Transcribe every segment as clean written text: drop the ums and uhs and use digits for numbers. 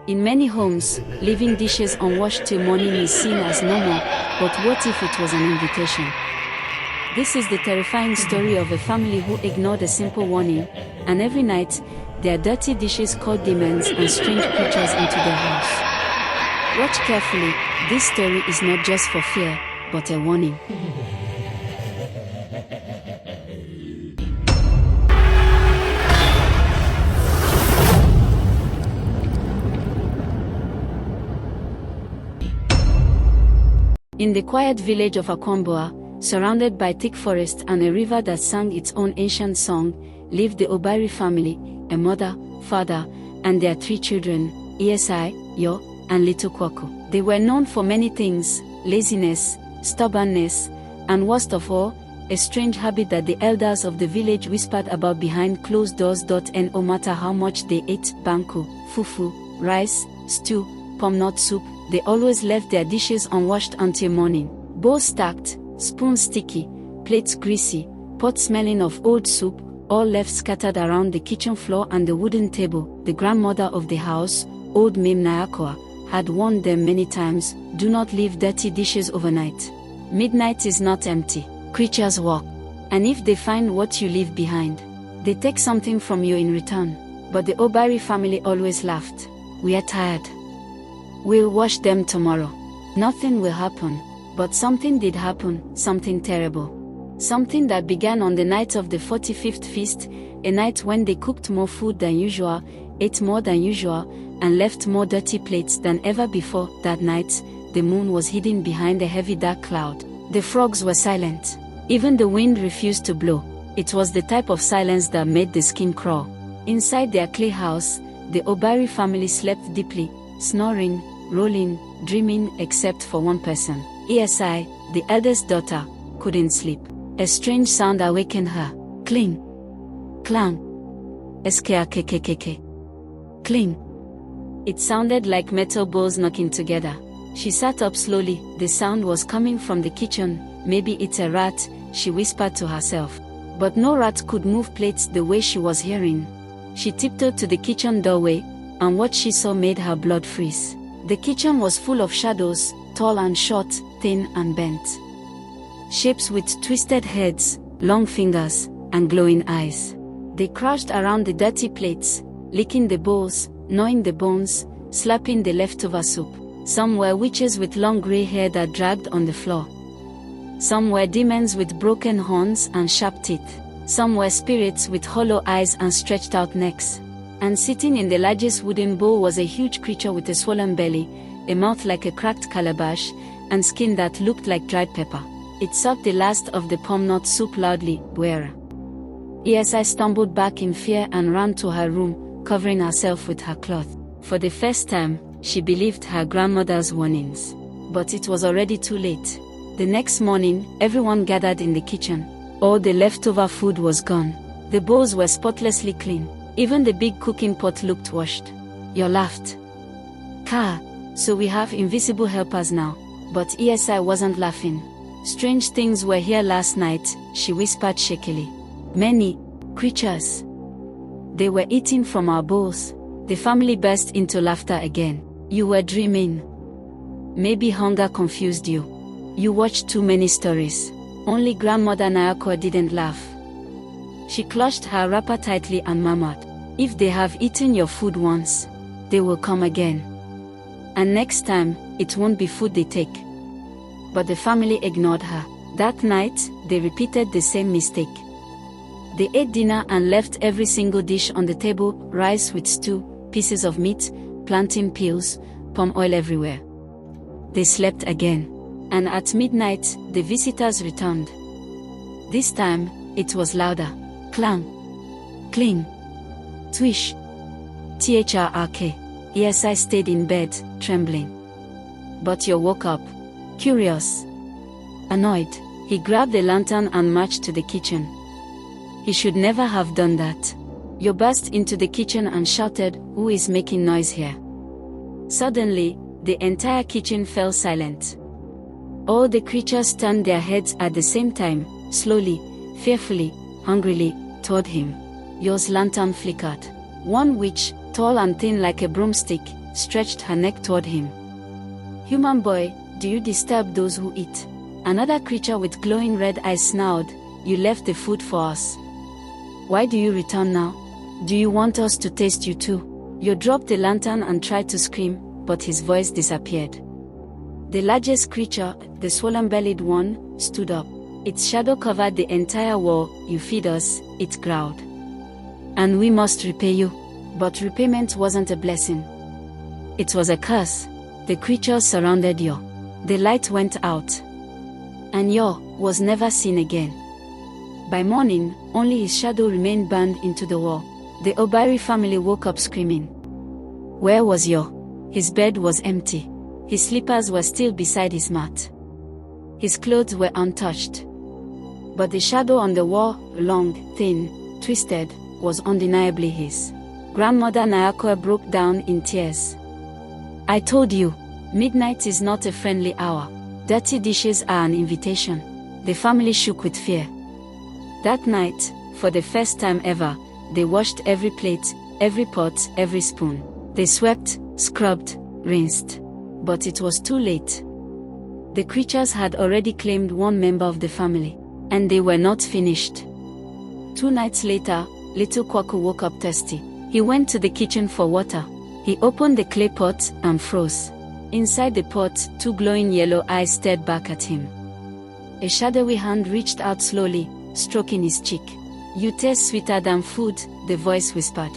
In many homes, leaving dishes unwashed till morning is seen as normal, but what if it was an invitation? This is the terrifying story of a family who ignored a simple warning, and every night, their dirty dishes called demons and strange creatures into their house. Watch carefully, this story is not just for fear, but a warning. In the quiet village of Akwamboa, surrounded by thick forest and a river that sang its own ancient song, lived the Obari family, a mother, father, and their 3 children, Esi, Yo, and little Kwaku. They were known for many things: laziness, stubbornness, and worst of all, a strange habit that the elders of the village whispered about behind closed doors. No matter how much they ate banku, fufu, rice, stew, palm nut soup, they always left their dishes unwashed until morning. Bowls stacked, spoons sticky, plates greasy, pot smelling of old soup, all left scattered around the kitchen floor and the wooden table. The grandmother of the house, old Mim Nayakwa, had warned them many times, do not leave dirty dishes overnight. Midnight is not empty. Creatures walk. And if they find what you leave behind, they take something from you in return. But the Obari family always laughed. We are tired. We'll wash them tomorrow. Nothing will happen. But something did happen, something terrible. Something that began on the night of the 45th feast, a night when they cooked more food than usual, ate more than usual, and left more dirty plates than ever before. That night, the moon was hidden behind a heavy dark cloud. The frogs were silent. Even the wind refused to blow. It was the type of silence that made the skin crawl. Inside their clay house, the Obari family slept deeply, snoring, rolling, dreaming, except for one person. Esi, the eldest daughter, couldn't sleep. A strange sound awakened her. Cling. Clang. Eskeakekekeke. Cling. It sounded like metal bowls knocking together. She sat up slowly. The sound was coming from the kitchen. Maybe it's a rat, she whispered to herself. But no rat could move plates the way she was hearing. She tiptoed to the kitchen doorway, and what she saw made her blood freeze. The kitchen was full of shadows, tall and short, thin and bent. Shapes with twisted heads, long fingers, and glowing eyes. They crouched around the dirty plates, licking the bowls, gnawing the bones, slapping the leftover soup. Some were witches with long grey hair that dragged on the floor. Some were demons with broken horns and sharp teeth. Some were spirits with hollow eyes and stretched out necks. And sitting in the largest wooden bowl was a huge creature with a swollen belly, a mouth like a cracked calabash, and skin that looked like dried pepper. It sucked the last of the palm nut soup loudly. Where? Esi stumbled back in fear and ran to her room, covering herself with her cloth. For the first time, she believed her grandmother's warnings. But it was already too late. The next morning, everyone gathered in the kitchen. All the leftover food was gone. The bowls were spotlessly clean. Even the big cooking pot looked washed. You laughed. Ka, so we have invisible helpers now. But Esi wasn't laughing. Strange things were here last night, she whispered shakily. Many creatures. They were eating from our bowls. The family burst into laughter again. You were dreaming. Maybe hunger confused you. You watched too many stories. Only grandmother Nayako didn't laugh. She clutched her wrapper tightly and murmured, if they have eaten your food once, they will come again. And next time, it won't be food they take. But the family ignored her. That night, they repeated the same mistake. They ate dinner and left every single dish on the table, rice with stew, pieces of meat, plantain peels, palm oil everywhere. They slept again. And at midnight, the visitors returned. This time, it was louder. Clang. Cling. Twish. Thrrk. Esi stayed in bed, trembling. But you woke up. Curious. Annoyed. He grabbed the lantern and marched to the kitchen. He should never have done that. You burst into the kitchen and shouted, who is making noise here? Suddenly, the entire kitchen fell silent. All the creatures turned their heads at the same time, slowly, fearfully, hungrily, toward him. Yo's lantern flickered. One witch, tall and thin like a broomstick, stretched her neck toward him. "Human boy, do you disturb those who eat?" Another creature with glowing red eyes snarled, "You left the food for us. Why do you return now? Do you want us to taste you too?" Yo dropped the lantern and tried to scream, but his voice disappeared. The largest creature, the swollen-bellied one, stood up. Its shadow covered the entire wall. "You feed us," it growled. "And we must repay you." But repayment wasn't a blessing. It was a curse. The creatures surrounded Yo. The light went out, and Yo was never seen again. By morning, only his shadow remained burned into the wall. The Obari family woke up screaming. Where was Yo? His bed was empty. His slippers were still beside his mat. His clothes were untouched. But the shadow on the wall, long, thin, twisted, was undeniably his. Grandmother Nayako broke down in tears. "I told you, midnight is not a friendly hour. Dirty dishes are an invitation." The family shook with fear. That night, for the first time ever, they washed every plate, every pot, every spoon. They swept, scrubbed, rinsed. But it was too late. The creatures had already claimed one member of the family. And they were not finished. 2 nights later, little Kwaku woke up thirsty. He went to the kitchen for water. He opened the clay pot and froze. Inside the pot, 2 glowing yellow eyes stared back at him. A shadowy hand reached out slowly, stroking his cheek. "You taste sweeter than food," the voice whispered.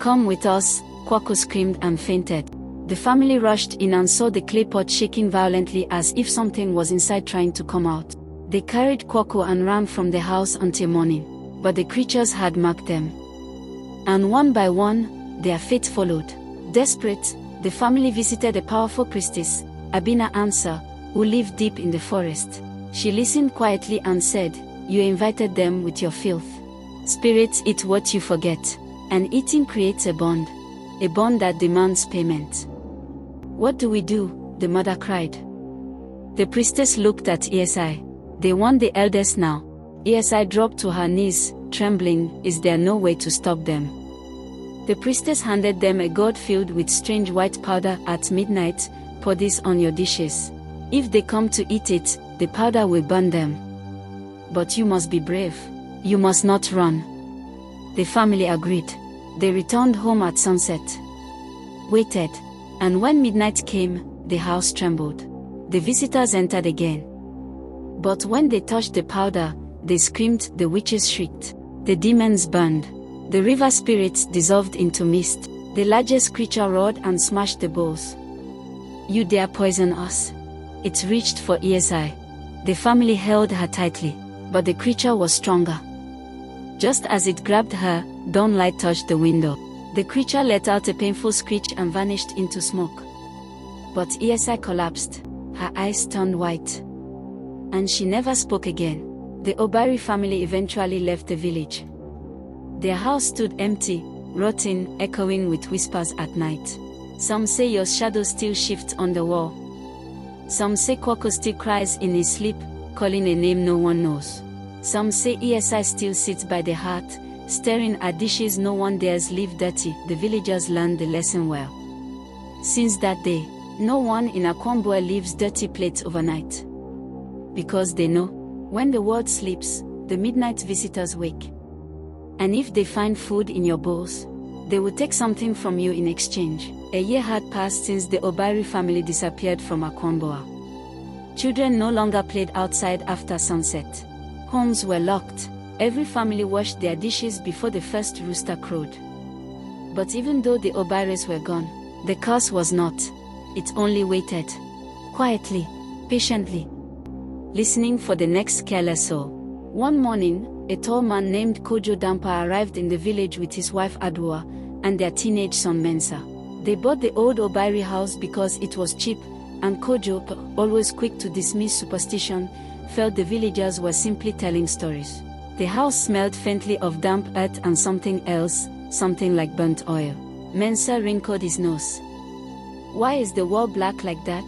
"Come with us," Kwaku screamed and fainted. The family rushed in and saw the clay pot shaking violently as if something was inside trying to come out. They carried Kwaku and ran from the house until morning. But the creatures had marked them. And one by one, their fate followed. Desperate, the family visited a powerful priestess, Abina Ansa, who lived deep in the forest. She listened quietly and said, "You invited them with your filth. Spirits eat what you forget. And eating creates a bond that demands payment." "What do we do?" the mother cried. The priestess looked at ESI. "They want the eldest now." ESI dropped to her knees, trembling. "Is there no way to stop them?" The priestess handed them a gourd filled with strange white powder. "At midnight, pour this on your dishes. If they come to eat it, the powder will burn them. But you must be brave. You must not run." The family agreed. They returned home at sunset. Waited. And when midnight came, the house trembled. The visitors entered again. But when they touched the powder, they screamed, the witches shrieked. The demons burned. The river spirits dissolved into mist. The largest creature roared and smashed the bowls. "You dare poison us?" It reached for ESI. The family held her tightly. But the creature was stronger. Just as it grabbed her, dawnlight touched the window. The creature let out a painful screech and vanished into smoke. But ESI collapsed. Her eyes turned white. And she never spoke again. The Obari family eventually left the village. Their house stood empty, rotten, echoing with whispers at night. Some say your shadow still shifts on the wall. Some say Kwaku still cries in his sleep, calling a name no one knows. Some say ESI still sits by the hearth, staring at dishes no one dares leave dirty. The villagers learned the lesson well. Since that day, no one in Akwambua leaves dirty plates overnight. Because they know, when the world sleeps, the midnight visitors wake. And if they find food in your bowls, they will take something from you in exchange. A year had passed since the Obari family disappeared from Akwambua. Children no longer played outside after sunset. Homes were locked. Every family washed their dishes before the first rooster crowed. But even though the Obaris were gone, the curse was not. It only waited. Quietly, patiently, listening for the next careless soul. One morning, a tall man named Kojo Dampa arrived in the village with his wife Adwa and their teenage son Mensa. They bought the old Obari house because it was cheap, and Kojo, always quick to dismiss superstition, felt the villagers were simply telling stories. The house smelled faintly of damp earth and something else, something like burnt oil. Mensa wrinkled his nose. "Why is the wall black like that?"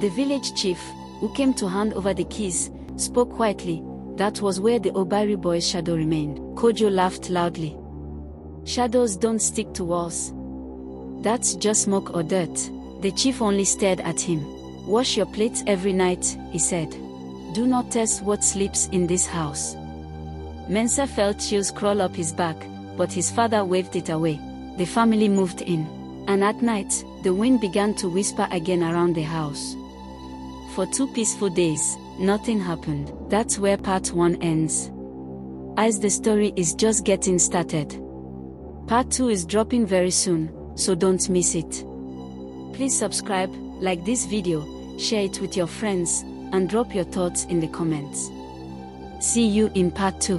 The village chief, who came to hand over the keys, spoke quietly. "That was where the Obari boy's shadow remained." Kojo laughed loudly. "Shadows don't stick to walls. That's just smoke or dirt. The chief only stared at him. Wash your plates every night, he said. Do not test what sleeps in this house. Mensah felt chills crawl up his back, but his father waved it away. The family moved in. And at night, the wind began to whisper again around the house. For 2 peaceful days, nothing happened. That's where part 1 ends. As the story is just getting started. Part 2 is dropping very soon, so don't miss it. Please subscribe, like this video, share it with your friends, and drop your thoughts in the comments. See you in part 2.